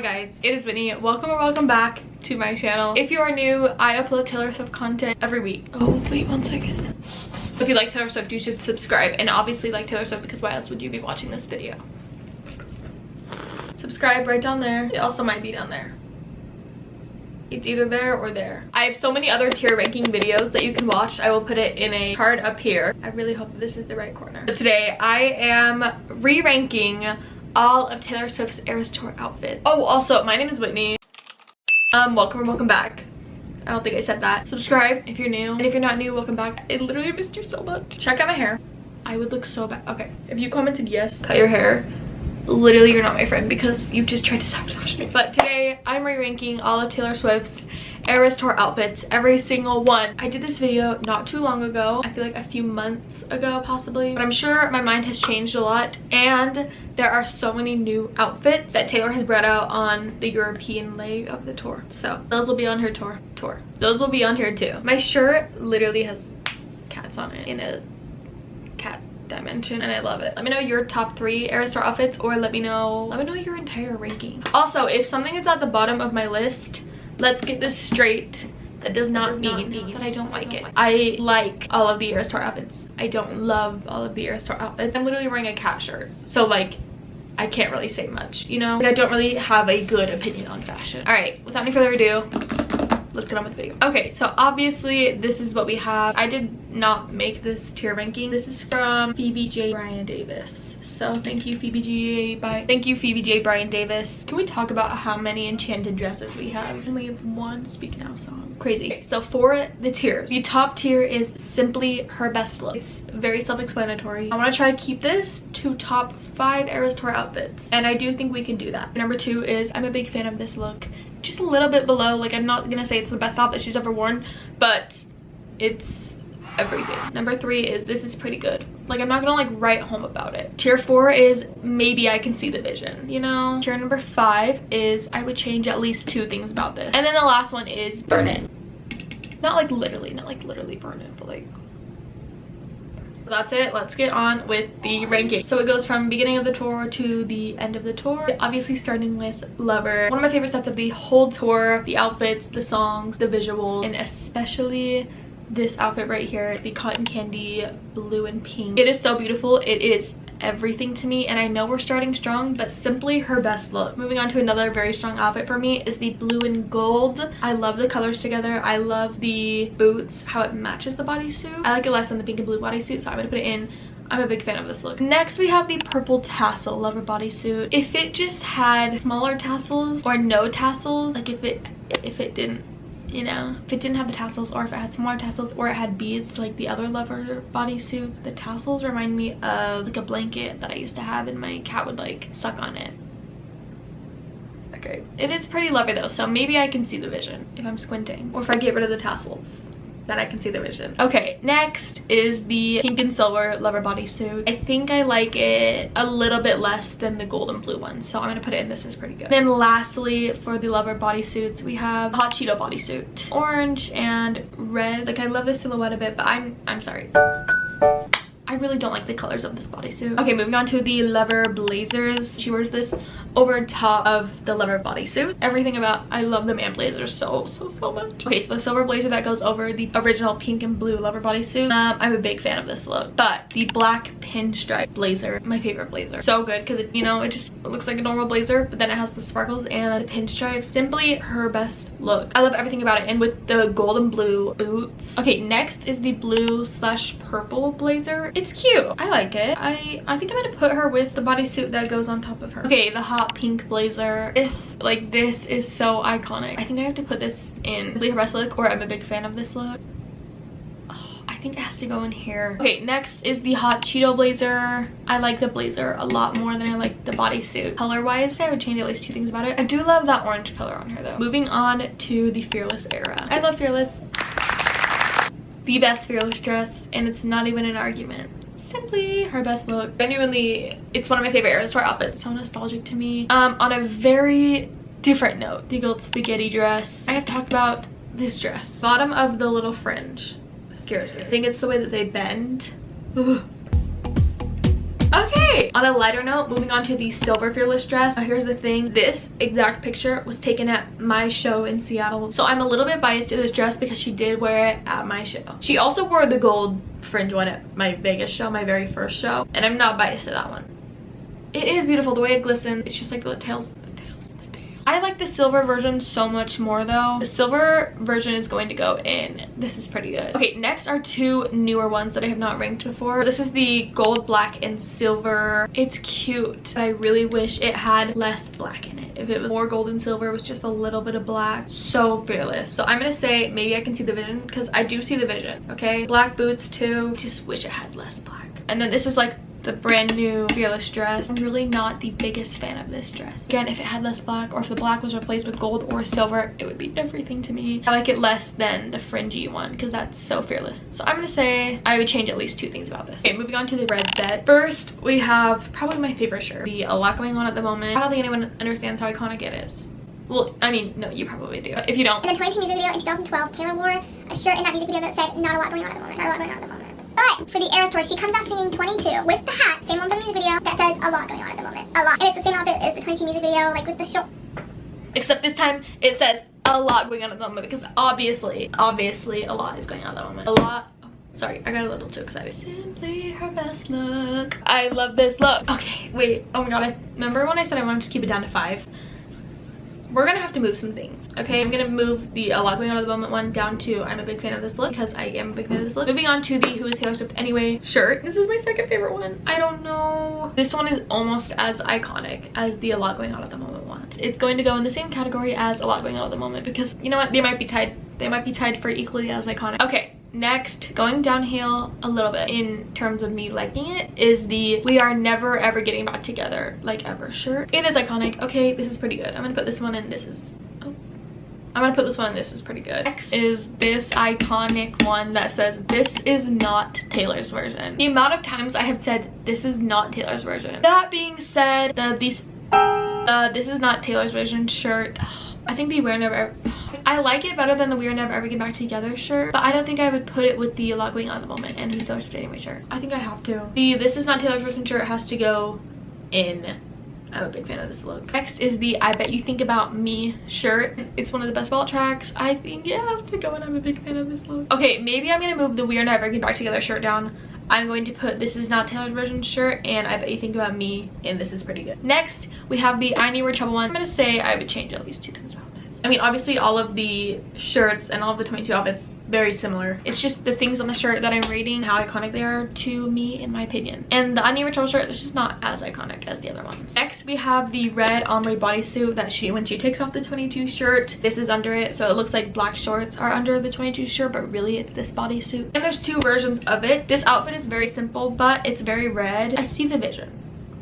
Hi guys, it is Whitney. Welcome or welcome back to my channel. If you are new, I upload Taylor Swift content every week. Oh, wait 1 second. If you like Taylor Swift, you should subscribe, and obviously like Taylor Swift because why else would you be watching this video? Subscribe right down there. It also might be down there. It's either there or there. I have so many other tier ranking videos that you can watch. I will put it in a card up here. I really hope this is the right corner. But today I am re-ranking all of Taylor Swift's Eras Tour outfits. Oh, also, my name is Whitney. Welcome or welcome back. I don't think I said that. Subscribe if you're new, and if you're not new, welcome back. I literally missed you so much. Check out my hair. I would look so bad. Okay, if you commented yes, cut your hair. Literally, you're not my friend because you just tried to sabotage me. But today, I'm re-ranking all of Taylor Swift's Eras Tour outfits, every single one. I did this video not too long ago. I feel like a few months ago, possibly. But I'm sure my mind has changed a lot, and there are so many new outfits that Taylor has brought out on the European leg of the tour. So those will be on her tour. Those will be on here too. My shirt literally has cats on it in a cat dimension, and I love it. Let me know your top 3 Eras Tour outfits, or let me know your entire ranking. Also, if something is at the bottom of my list, let's get this straight. That does not mean that I don't like it. I like all of the Eras Tour outfits. I don't love all of the Eras Tour outfits. I'm literally wearing a cat shirt, so like I can't really say much, you know? Like, I don't really have a good opinion on fashion. All right, without any further ado, let's get on with the video. Okay, so obviously this is what we have. I did not make this tier ranking. This is from Phoebe J. Brian Davis. So thank you, Phoebe J. Brian Davis. Can we talk about how many enchanted dresses we have? And we have one Speak Now song. Crazy. Okay, so for the tiers, the top tier is simply her best look. It's very self-explanatory. I want to try to keep this to top 5 Eras Tour outfits, and I do think we can do that. Number 2 is I'm a big fan of this look. Just a little bit below. Like, I'm not gonna say it's the best outfit she's ever worn, but it's everything. Number 3 is this is pretty good. Like, I'm not gonna like write home about it. Tier 4 is maybe I can see the vision, you know? Tier number 5 is I would change at least 2 things about this. And then the last one is burn it. Not like literally burn it, but like that's it. Let's get on with the ranking. So it goes from beginning of the tour to the end of the tour, obviously starting with Lover. One of my favorite sets of the whole tour, the outfits, the songs, the visuals, and especially this outfit right here, the cotton candy blue and pink. It is so beautiful. It is everything to me, and I know we're starting strong, but simply her best look. Moving on to another very strong outfit for me is the blue and gold. I love the colors together. I love the boots, how it matches the bodysuit. I like it less than the pink and blue bodysuit, so I'm gonna put it in. I'm a big fan of this look. Next, we have the purple tassel Lover bodysuit. If it just had smaller tassels or no tassels, like if it didn't, you know, if it didn't have the tassels, or if it had some more tassels, or it had beads like the other Lover bodysuits. The tassels remind me of like a blanket that I used to have, and my cat would like suck on it. Okay, it is pretty Lover though, so maybe I can see the vision if I'm squinting, or if I get rid of the tassels, then I can see the vision. Okay, next is the pink and silver Lover bodysuit. I think I like it a little bit less than the gold and blue one, so I'm gonna put it in. This is pretty good. Then lastly, for the Lover bodysuits, we have hot Cheeto bodysuit, orange and red. Like, I love this silhouette of it, but I'm sorry, I really don't like the colors of this bodysuit. Okay, moving on to the Lover blazers. She wears this over top of the Lover bodysuit. Everything about, I love the man blazers so much. Okay, so the silver blazer that goes over the original pink and blue Lover bodysuit. I'm a big fan of this look, but the black pinstripe blazer, my favorite blazer. So good, because it, you know, it looks like a normal blazer, but then it has the sparkles and the pinstripes. Simply her best look. I love everything about it, and with the gold and blue boots. Okay, next is the blue/purple blazer. It's cute. I like it. I think I'm gonna put her with the bodysuit that goes on top of her. Okay, the hot pink blazer. This is so iconic. I think I have to put this in her best look, or I'm a big fan of this look. Oh, I think it has to go in here. Okay, next is the hot Cheeto blazer. I like the blazer a lot more than I like the bodysuit. Color wise, I would change at least 2 things about it. I do love that orange color on her though. Moving on to the Fearless era. I love Fearless. The best Fearless dress, and it's not even an argument. Simply her best look. Genuinely, it's one of my favorite Eras Tour outfits. So nostalgic to me. On a very different note, the gold spaghetti dress. I have talked about this dress. Bottom of the little fringe scares me. I think it's the way that they bend. Ugh. Okay, on a lighter note, moving on to the silver Fearless dress. Now here's the thing, this exact picture was taken at my show in Seattle, so I'm a little bit biased to this dress because she did wear it at my show. She also wore the gold fringe one at my Vegas show, my very first show, and I'm not biased to that one. It is beautiful, the way it glistens. It's just like the tails. I like the silver version so much more though. The silver version is going to go in. This is pretty good. Okay, next are two newer ones that I have not ranked before. This is the gold, black, and silver. It's cute, but I really wish it had less black in it. If it was more gold and silver, it was just a little bit of black. So Fearless. So I'm gonna say maybe I can see the vision, because I do see the vision, okay? Black boots too. Just wish it had less black. And then this is like the brand new Fearless dress. I'm really not the biggest fan of this dress. Again, if it had less black, or if the black was replaced with gold or silver, it would be everything to me. I like it less than the fringy one because that's so Fearless. So I'm gonna say I would change at least two things about this. Okay, moving on to the red set. First, we have probably my favorite shirt. Be a lot going on at the moment. I don't think anyone understands how iconic it is. Well, I mean, no, you probably do. If you don't. In the 22 music video in 2012, Taylor wore a shirt in that music video that said, "Not a lot going on at the moment, not a lot going on at the moment." But for the Eras tour, she comes out singing 22 with the hat, same one from the music video, that says a lot going on at the moment. A lot. And it's the same outfit as the 22 music video, like with the short. Except this time it says a lot going on at the moment, because obviously a lot is going on at the moment. A lot. Oh, sorry, I got a little too excited. Simply her best look. I love this look. Okay, wait. Oh my god, I remember when I said I wanted to keep it down to 5? We're gonna have to move some things, okay? I'm gonna move the a lot going on at the moment one down to I'm a big fan of this look, because I am a big fan of this look. Moving on to the Who is Taylor Swift Anyway shirt. This is my second favorite one. I don't know. This one is almost as iconic as the a lot going on at the moment one. It's going to go in the same category as a lot going on at the moment, because you know what? They might be tied. They might be tied for equally as iconic. Okay. Next, going downhill a little bit in terms of me liking it, is the "We are never ever getting back together like ever" shirt. It is iconic. Okay, this is pretty good. I'm gonna put this one in. This is I'm gonna put this one in. This is pretty good. Next is this iconic one that says "This is not Taylor's version." The amount of times I have said this is not Taylor's version. That being said, this is not Taylor's version shirt, I think the "We're Never Ever," I like it better than the "We're Never Ever Get Back Together" shirt, but I don't think I would put it with the "A Lot Going On at the Moment" and "Who's Taylor Swift Anyway" shirt. I think I have to. The "This is not Taylor's version" shirt has to go in. I'm a big fan of this look. Next is the "I Bet You Think About Me" shirt. It's one of the best vault tracks. I think it has to go, and I'm a big fan of this look. Okay, maybe I'm gonna move the "We're Never Get Back Together" shirt down. I'm going to put "This is not Taylor's version" shirt and "I Bet You Think About Me," and "This is Pretty Good." Next, we have the "I Knew We're Trouble" one. I'm gonna say I would change at least two things about this. I mean, obviously all of the shirts and all of the 22 outfits very similar. It's just the things on the shirt that I'm rating, how iconic they are to me, in my opinion. And the "I Knew We're Trouble" shirt is just not as iconic as the other ones. Next, we have the red ombre bodysuit that when she takes off the 22 shirt, this is under it, so it looks like black shorts are under the 22 shirt, but really it's this bodysuit. And there's two versions of it. This outfit is very simple, but it's very red. I see the vision,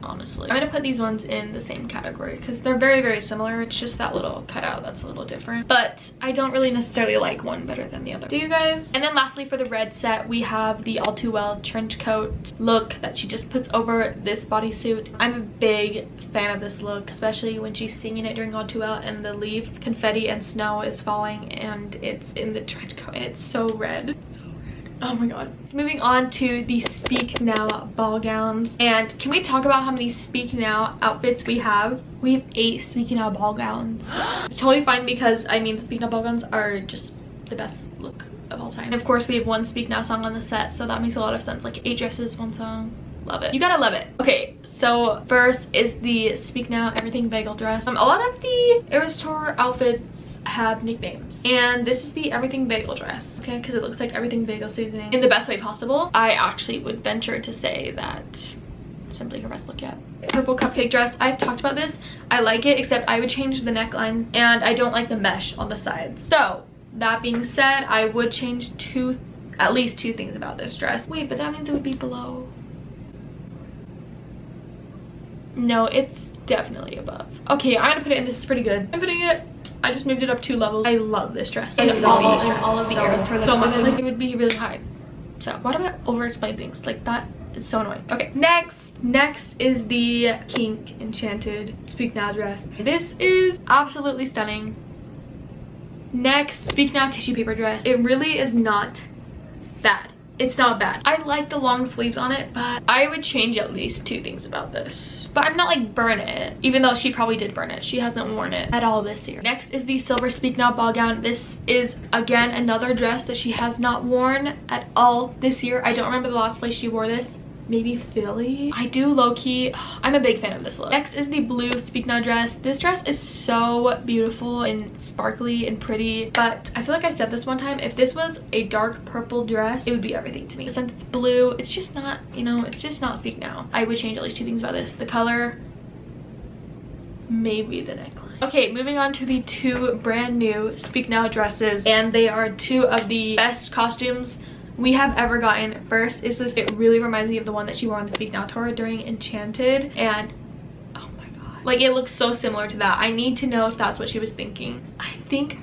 honestly. I'm gonna put these ones in the same category because they're very similar. It's just that little cutout that's a little different, but I don't really necessarily like one better than the other. Do you guys? And then lastly, for the red set, we have the All Too Well trench coat look that she just puts over this bodysuit. I'm a big fan of this look, especially when she's singing it during All Too Well and the leaf confetti and snow is falling and it's in the trench coat and it's so red. Oh my god. Moving on to the Speak Now ball gowns. And can we talk about how many Speak Now outfits we have? We have 8 Speak Now ball gowns. It's totally fine because, I mean, the Speak Now ball gowns are just the best look of all time. And of course, we have 1 Speak Now song on the set, so that makes a lot of sense. Like 8 dresses, 1 song. Love it. You gotta love it. Okay, so first is the Speak Now Everything Bagel dress. A lot of the Eras Tour outfits have nicknames, and this is the Everything Bagel dress, okay, because it looks like everything bagel seasoning in the best way possible. I actually would venture to say that simply her best look yet. Purple cupcake dress. I've talked about this. I like it, except I would change the neckline and I don't like the mesh on the sides. So that being said, I would change at least two things about this dress. Wait, but that means it would be below. No, it's definitely above. Okay, I'm gonna put it in. This is pretty good. I'm putting it. I just moved it up 2 levels. I love this dress. And all of the Eras Tour so much. Like, it would be really high. So why do I over-explain things like that? It's so annoying. Okay, next is the Kink Enchanted Speak Now dress. This is absolutely stunning. Next, Speak Now tissue paper dress. It really is not bad. It's not bad. I like the long sleeves on it, but I would change at least 2 things about this. But I'm not like burn it, even though she probably did burn it. She hasn't worn it at all this year. Next is the silver Speak Now ball gown. This is again another dress that she has not worn at all this year. I don't remember the last place she wore this. Maybe Philly. I do low-key, I'm a big fan of this look. Next is the blue Speak Now dress. This dress is so beautiful and sparkly and pretty, but I feel like I said this one time, if this was a dark purple dress, it would be everything to me. Since it's blue, it's just not, you know, it's just not Speak Now. I would change at least 2 things about this. The color, maybe the neckline. Okay, moving on to the 2 brand new Speak Now dresses, and they are 2 of the best costumes we have ever gotten. First is this, it really reminds me of the one that she wore on the Speak Now tour during Enchanted, and oh my god, like it looks so similar to that. I need to know if that's what she was thinking. I think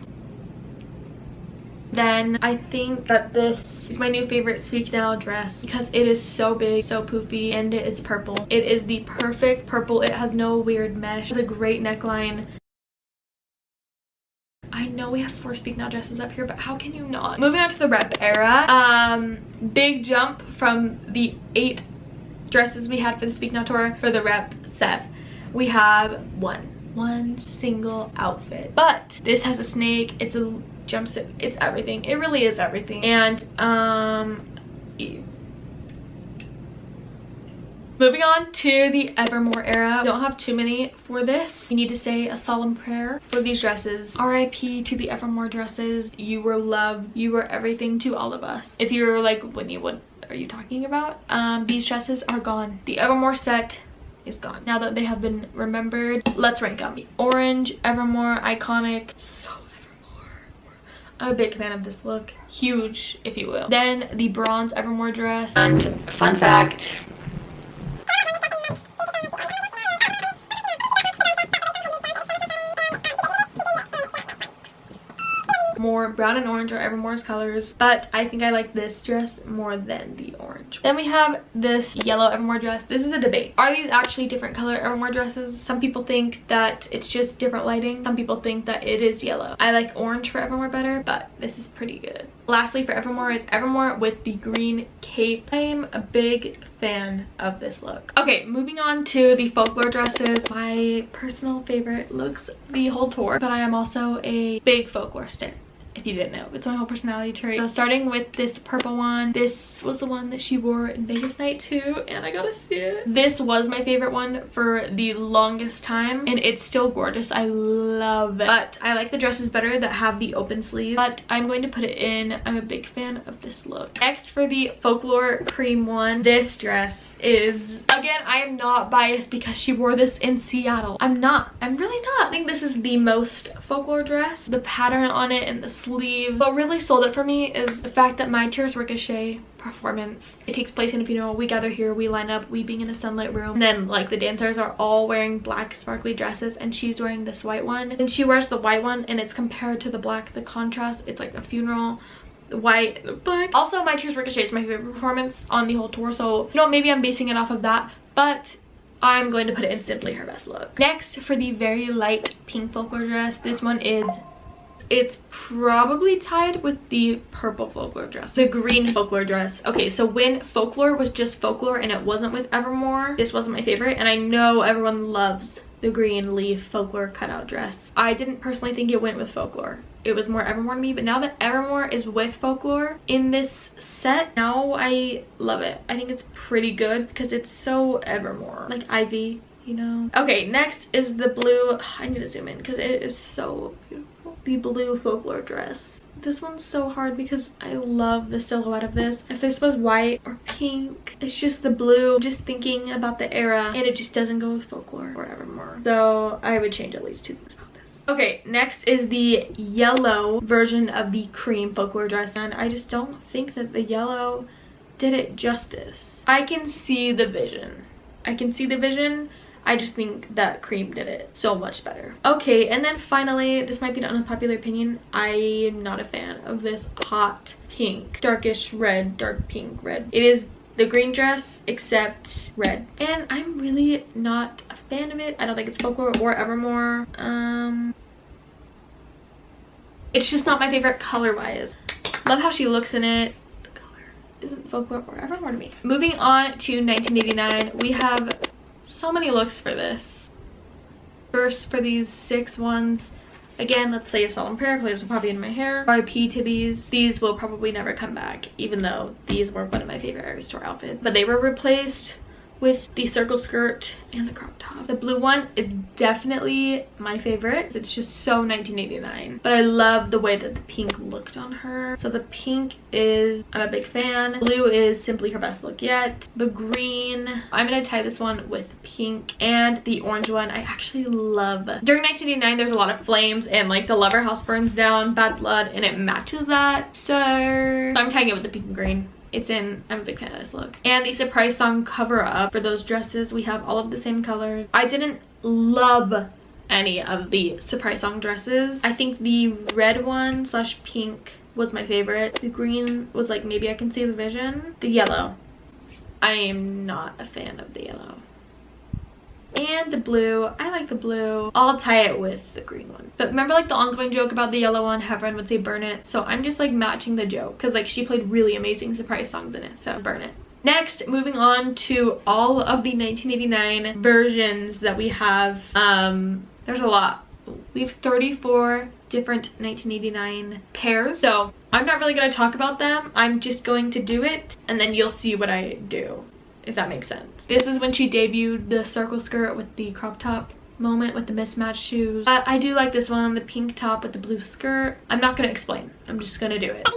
that this is my new favorite Speak Now dress because it is so big, so poofy, and it is purple. It is the perfect purple. It has no weird mesh. It has a great neckline. I know we have 4 Speak Now dresses up here, but how can you not? Moving on to the rep era. Big jump from the 8 dresses we had for the Speak Now tour. For the rep set, we have one single outfit. But this has a snake, it's a jumpsuit, it's everything. It really is everything. And moving on to the Evermore era. We don't have too many for this. You need to say a solemn prayer for these dresses. RIP to the Evermore dresses. You were love. You were everything to all of us. If you're like, Whitney, what are you talking about? These dresses are gone. The Evermore set is gone. Now that they have been remembered, let's rank them. Orange, Evermore, iconic. So Evermore. I'm a big fan of this look. Huge, if you will. Then the bronze Evermore dress. And fun fact, more brown and orange are Evermore's colors, but I think I like this dress more than the orange. Then we have this yellow Evermore dress. This is a debate. Are these actually different color Evermore dresses? Some people think that it's just different lighting. Some people think that it is yellow. I like orange for Evermore better, but this is pretty good. Lastly, for Evermore, it's Evermore with the green cape. I am a big fan of this look. Okay, moving on to the Folklore dresses. My personal favorite looks the whole tour, but I am also a big Folklore stan. If you didn't know, it's my whole personality trait. So starting with this purple one, this was the one that she wore in Vegas night too, and I gotta see it. This was my favorite one for the longest time, and it's still gorgeous. I love it, but I like the dresses better that have the open sleeve, but I'm going to put it in. I'm a big fan of this look. Next, for the Folklore cream one, this dress is, again, I am not biased because she wore this in Seattle. I'm really not. I think this is the most Folklore dress. The pattern on it and the sleeve. What really sold it for me is the fact that my Tears Ricochet performance, it takes place in a funeral. We gather here, we line up, we being in a sunlit room, and then like the dancers are all wearing black sparkly dresses and she's wearing this white one, and she wears the white one and it's compared to the black. The contrast, it's like a funeral, white, black. Also, my Tears Ricochet is my favorite performance on the whole tour, so you know, maybe I'm basing it off of that, but I'm going to put it in simply her best look. Next, for the very light pink Folklore dress, this one is, it's probably tied with the purple Folklore dress, the green Folklore dress. Okay, so when Folklore was just Folklore and it wasn't with Evermore, this wasn't my favorite, and I know everyone loves the green leaf Folklore cutout dress. I didn't personally think it went with Folklore. It was more Evermore to me, but now that Evermore is with Folklore in this set, now I love it. I think it's pretty good because it's so Evermore, like Ivy, you know. Okay, next is the blue, I need to zoom in because it is so beautiful. The blue Folklore dress. This one's so hard because I love the silhouette of this. If this was white or pink, it's just the blue. I'm just thinking about the era, and it just doesn't go with Folklore or Evermore. So I would change at least 2 things about this. Okay, next is the yellow version of the cream Folklore dress, and I just don't think that the yellow did it justice. I can see the vision. I just think that cream did it so much better. Okay, and then finally, this might be an unpopular opinion. I am not a fan of this hot pink, darkish red, dark pink red. It is the green dress except red, and I'm really not a fan of it. I don't think it's Folklore or Evermore. It's just not my favorite color wise. Love how she looks in it. The color. isn't Folklore or Evermore to me. Moving on to 1989, we have so many looks for this. First, for these 6 ones, again, let's say a solemn prayer because these are probably in my hair. RIP to these. These will probably never come back, even though these were one of my favorite Era Store outfits. But they were replaced with the circle skirt and the crop top. The blue one is definitely my favorite. It's just so 1989. But I love the way that the pink looked on her. So the pink is, I'm a big fan. Blue is simply her best look yet. The green, I'm gonna tie this one with pink. And the orange one, I actually love. During 1989, there's a lot of flames and like the lover house burns down, bad blood, and it matches that. So I'm tying it with the pink and green. I'm a big fan of this look. And the surprise song cover up for those dresses, we have all of the same colors. I didn't love any of the surprise song dresses. I think the red one / pink was my favorite. The green was like, maybe I can see the vision. The yellow, I am not a fan of the yellow. And the blue, I like the blue. I'll tie it with the green one. But remember like the ongoing joke about the yellow one, everyone would say burn it. So I'm just like matching the joke because like she played really amazing surprise songs in it, so burn it. Next, moving on to all of the 1989 versions that we have. There's a lot. We have 34 different 1989 pairs. So I'm not really gonna talk about them. I'm just going to do it and then you'll see what I do, if that makes sense. This is when she debuted the circle skirt with the crop top moment with the mismatched shoes. I do like this one, the pink top with the blue skirt. I'm not gonna explain, I'm just gonna do it.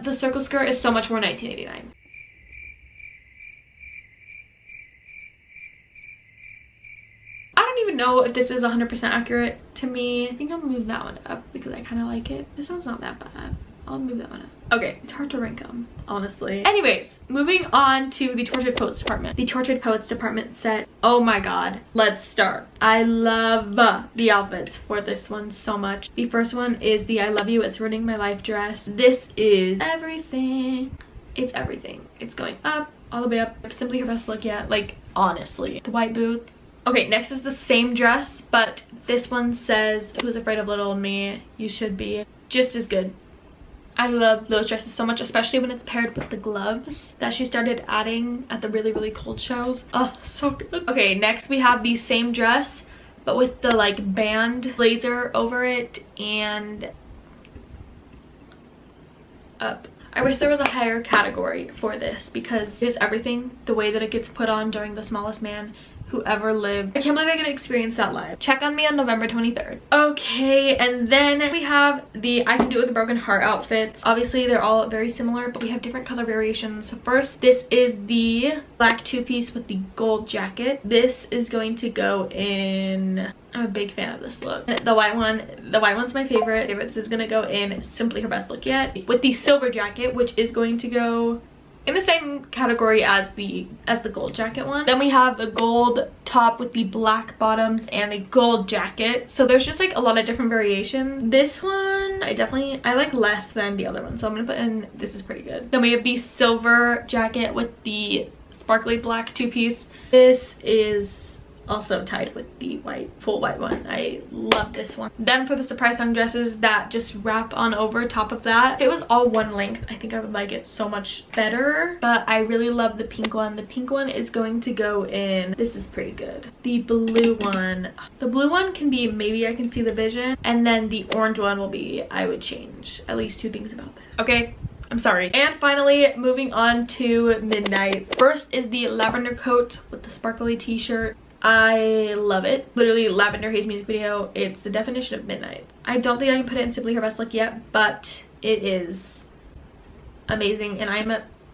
The circle skirt is so much more 1989. I don't even know if this is 100% accurate to me. I think I'll move that one up because I kind of like it. This one's not that bad. I'll move that one up. Okay, it's hard to rank them, honestly. Anyways, moving on to the Tortured Poets department. The Tortured Poets department set, oh my god, let's start. I love the outfits for this one so much. The first one is the I Love You, It's Ruining My Life dress. This is everything. It's everything. It's going up, all the way up. Simply her best look yet, like, honestly. The white boots. Okay, next is the same dress, but this one says, who's afraid of little old me? You should be. Just as good. I love those dresses so much, especially when it's paired with the gloves that she started adding at the really cold shows. Oh, so good. Okay, next we have the same dress, but with the like band blazer over it and up. I wish there was a higher category for this because it is everything. The way that it gets put on during The Smallest Man Who Ever Lived. I can't believe I get to experience that live. Check on me on November 23rd. Okay, and then we have the I Can Do It With a Broken Heart outfits. Obviously, they're all very similar, but we have different color variations. So first, this is the black two-piece with the gold jacket. This is going to go in... I'm a big fan of this look. The white one's my favorite. This is gonna go in Simply Her Best Look Yet. With the silver jacket, which is going to go in the same category as the gold jacket one. Then we have the gold top with the black bottoms and a gold jacket. So there's just like a lot of different variations. This one I like less than the other one, so I'm gonna put in, this is pretty good. Then we have the silver jacket with the sparkly black two-piece. This is also tied with the full white one. I love this one. Then for the surprise song dresses that just wrap on over top of that, if it was all one length, I think I would like it so much better, but I really love the pink one. The pink one is going to go in, this is pretty good. The blue one can be maybe I can see the vision, and then the orange one will be I would change at least 2 things about that. Okay, I'm sorry. And finally, moving on to Midnight. First is the lavender coat with the sparkly t-shirt. I love it. Literally, Lavender Haze music video. It's the definition of Midnight. I don't think I can put it in Simply Her Best Look yet, but it is amazing. And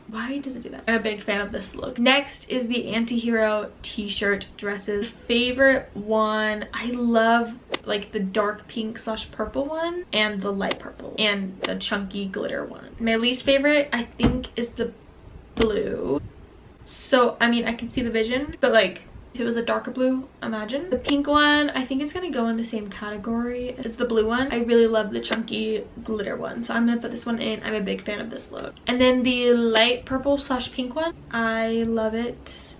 why does it do that? I'm a big fan of this look. Next is the anti-hero t-shirt dresses. Favorite one, I love like the dark pink / purple one and the light purple and the chunky glitter one. My least favorite, I think, is the blue. So, I mean, I can see the vision, but like, if it was a darker blue, imagine. The pink one, I think it's gonna go in the same category as the blue one. I really love the chunky glitter one, so I'm gonna put this one in. I'm a big fan of this look. And then the light purple / pink one, I love it.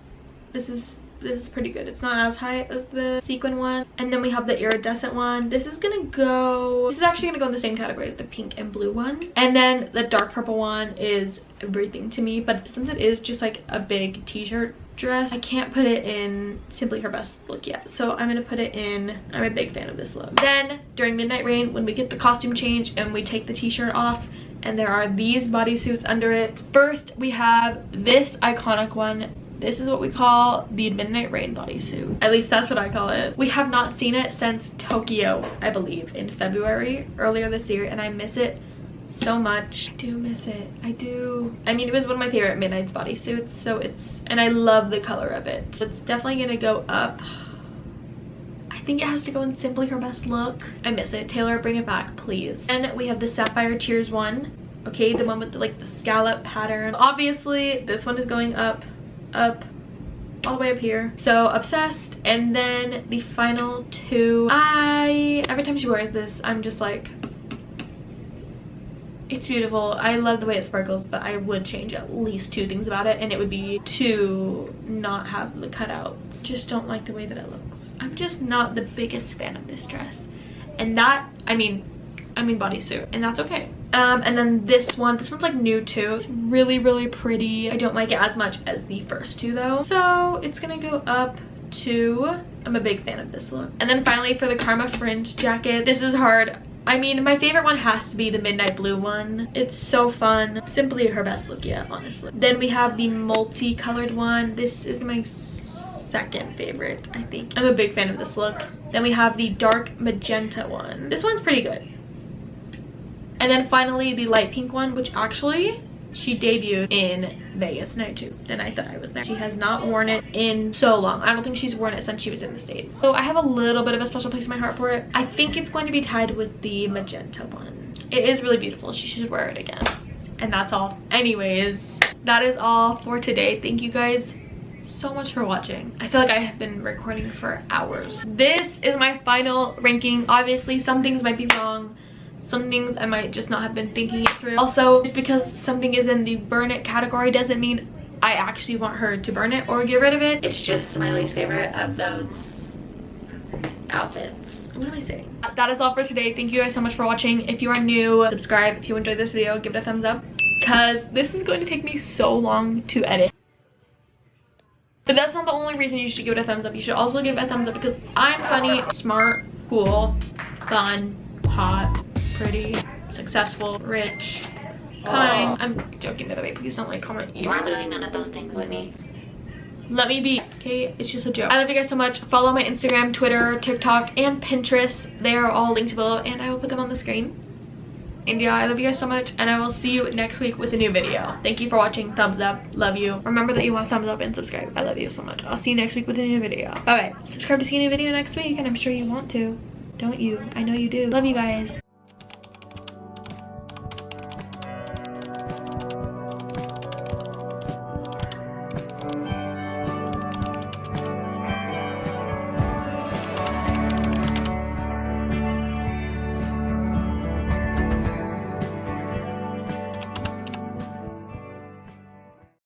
This is This is pretty good. It's not as high as the sequin one. And then we have the iridescent one. This is actually gonna go in the same category as the pink and blue one. And then the dark purple one is everything to me, but since it is just like a big t-shirt dress, I can't put it in simply her best look yet, so I'm gonna put it in. I'm a big fan of this look. Then during Midnight Rain, when we get the costume change and we take the t-shirt off and there are these bodysuits under it, first we have this iconic one. This is what we call the Midnight Rain bodysuit. At least that's what I call it. We have not seen it since Tokyo, I believe, in February earlier this year, and I miss it so much. I do miss it. I do. I mean, it was one of my favorite Midnight's bodysuits, so and I love the color of it. So it's definitely gonna go up. I think it has to go in simply her best look. I miss it. Taylor, bring it back, please. And we have the Sapphire Tears one. Okay, the one with the scallop pattern. Obviously, this one is going up, all the way up here. So obsessed. And then the final two, every time she wears this, I'm just like, it's beautiful. I love the way it sparkles, but I would change at least 2 things about it, and it would be to not have the cutouts. Just don't like the way that it looks. I'm just not the biggest fan of this dress. And that, I mean bodysuit, and that's okay. And then this one's like new too. It's really, really pretty. I don't like it as much as the first two though. So it's gonna go up to, I'm a big fan of this look. And then finally for the Karma Fringe jacket, this is hard. I mean, my favorite one has to be the Midnight Blue one. It's so fun. Simply her best look yet, honestly. Then we have the multicolored one. This is my second favorite, I think. I'm a big fan of this look. Then we have the dark magenta one. This one's pretty good. And then finally the light pink one, which actually she debuted in Vegas night 2 the night that I was there. She has not worn it in so long. I don't think she's worn it since she was in the States. So I have a little bit of a special place in my heart for it. I think it's going to be tied with the magenta one. It is really beautiful. She should wear it again. And that's all. Anyways, that is all for today. Thank you guys so much for watching. I feel like I have been recording for hours. This is my final ranking. Obviously, some things might be wrong. Some things I might just not have been thinking it through. Also, just because something is in the burn it category doesn't mean I actually want her to burn it or get rid of it. It's just my least favorite of those outfits. What am I saying? That is all for today. Thank you guys so much for watching. If you are new, subscribe. If you enjoyed this video, give it a thumbs up, because this is going to take me so long to edit. But that's not the only reason you should give it a thumbs up. You should also give it a thumbs up because I'm funny, smart, cool, fun, hot, pretty, successful, rich, kind. I'm joking, by the way. Please don't comment. You are literally none of those things, Whitney. Let me be, okay? It's just a joke. I love you guys so much. Follow my Instagram, Twitter, TikTok, and Pinterest. They are all linked below, and I will put them on the screen. And yeah, I love you guys so much, and I will see you next week with a new video. Thank you for watching. Thumbs up. Love you. Remember that you want thumbs up and subscribe. I love you so much. I'll see you next week with a new video. Bye-bye. Subscribe to see a new video next week, and I'm sure you want to. Don't you? I know you do. Love you guys.